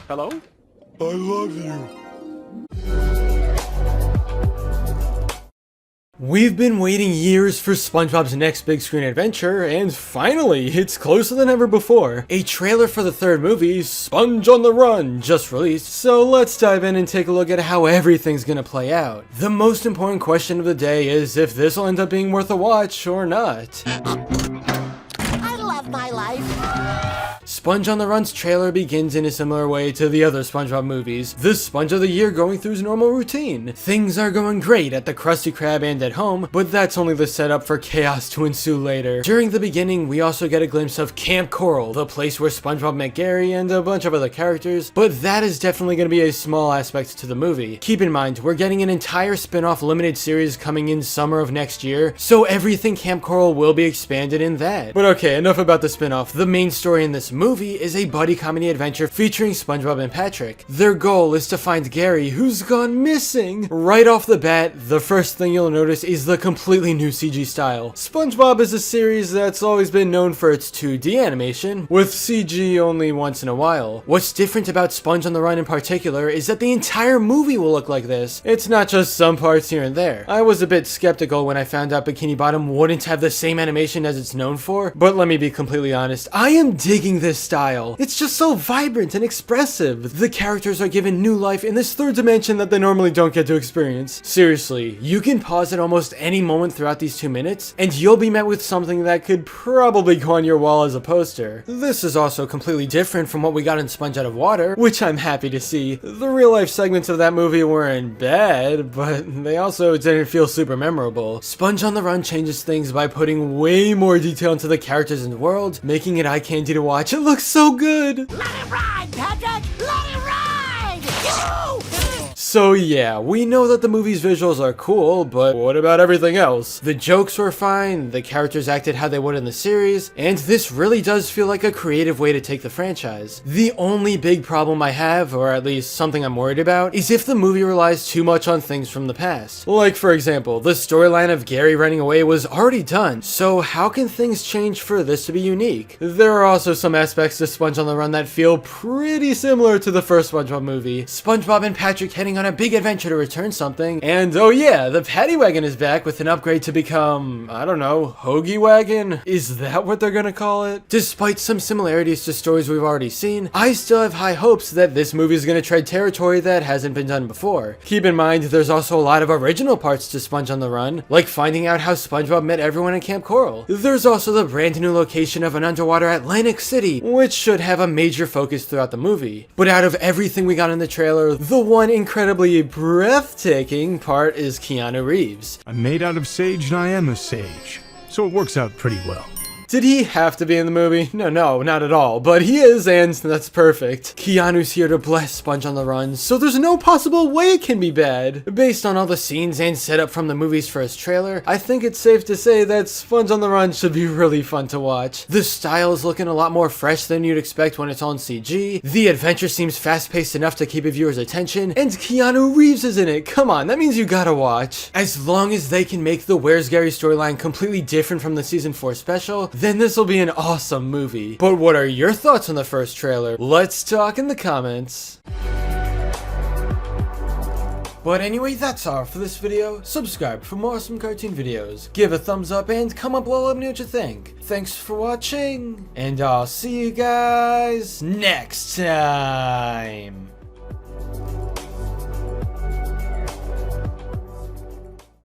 Hello? I love you. We've been waiting years for SpongeBob's next big screen adventure, and finally, it's closer than ever before. A trailer for the third movie, Sponge on the Run, just released, so let's dive in and take a look at how everything's gonna play out. The most important question of the day is if this will end up being worth a watch or not. I love my life. Sponge on the Run's trailer begins in a similar way to the other SpongeBob movies, the Sponge of the Year going through his normal routine. Things are going great at the Krusty Krab and at home, but that's only the setup for chaos to ensue later. During the beginning, we also get a glimpse of Camp Coral, the place where SpongeBob met Gary and a bunch of other characters, but that is definitely going to be a small aspect to the movie. Keep in mind, we're getting an entire spin-off limited series coming in summer of next year, so everything Camp Coral will be expanded in that. But okay, enough about the spin-off. The main story in this movie is a buddy comedy adventure featuring SpongeBob and Patrick. Their goal is to find Gary, who's gone missing. Right off the bat, the first thing you'll notice is the completely new CG style. SpongeBob is a series that's always been known for its 2D animation, with CG only once in a while. What's different about Sponge on the Run in particular is that the entire movie will look like this. It's not just some parts here and there. I was a bit skeptical when I found out Bikini Bottom wouldn't have the same animation as it's known for, but let me be completely honest, I am digging this style. It's just so vibrant and expressive. The characters are given new life in this third dimension that they normally don't get to experience. Seriously, you can pause at almost any moment throughout these 2 minutes, and you'll be met with something that could probably go on your wall as a poster. This is also completely different from what we got in Sponge Out of Water, which I'm happy to see. The real life segments of that movie weren't bad, but they also didn't feel super memorable. Sponge on the Run changes things by putting way more detail into the characters and world, making it eye candy to watch. It looks so good! Let it ride, Patrick! Let it ride! Yoo-hoo! So yeah, we know that the movie's visuals are cool, but what about everything else? The jokes were fine, the characters acted how they would in the series, and this really does feel like a creative way to take the franchise. The only big problem I have, or at least something I'm worried about, is if the movie relies too much on things from the past. Like for example, the storyline of Gary running away was already done, so how can things change for this to be unique? There are also some aspects to Sponge on the Run that feel pretty similar to the first SpongeBob movie. SpongeBob and Patrick heading on a big adventure to return something, and oh yeah, the Paddy Wagon is back with an upgrade to become, I don't know, Hoagie Wagon? Is that what they're gonna call it? Despite some similarities to stories we've already seen, I still have high hopes that this movie is gonna tread territory that hasn't been done before. Keep in mind, there's also a lot of original parts to Sponge on the Run, like finding out how SpongeBob met everyone in Camp Coral. There's also the brand new location of an underwater Atlantic City, which should have a major focus throughout the movie. But out of everything we got in the trailer, the one incredibly breathtaking part is Keanu Reeves. I'm made out of sage and I am a sage, so it works out pretty well. Did he have to be in the movie? No, not at all, but he is, and that's perfect. Keanu's here to bless Sponge on the Run, so there's no possible way it can be bad. Based on all the scenes and setup from the movie's first trailer, I think it's safe to say that Sponge on the Run should be really fun to watch. The style is looking a lot more fresh than you'd expect when it's on CG, the adventure seems fast-paced enough to keep a viewer's attention, and Keanu Reeves is in it. Come on, that means you gotta watch. As long as they can make the Where's Gary storyline completely different from the Season 4 special, then this will be an awesome movie. But what are your thoughts on the first trailer? Let's talk in the comments. But anyway, that's all for this video. Subscribe for more awesome cartoon videos. Give a thumbs up and comment below, let me know what you think. Thanks for watching, and I'll see you guys next time.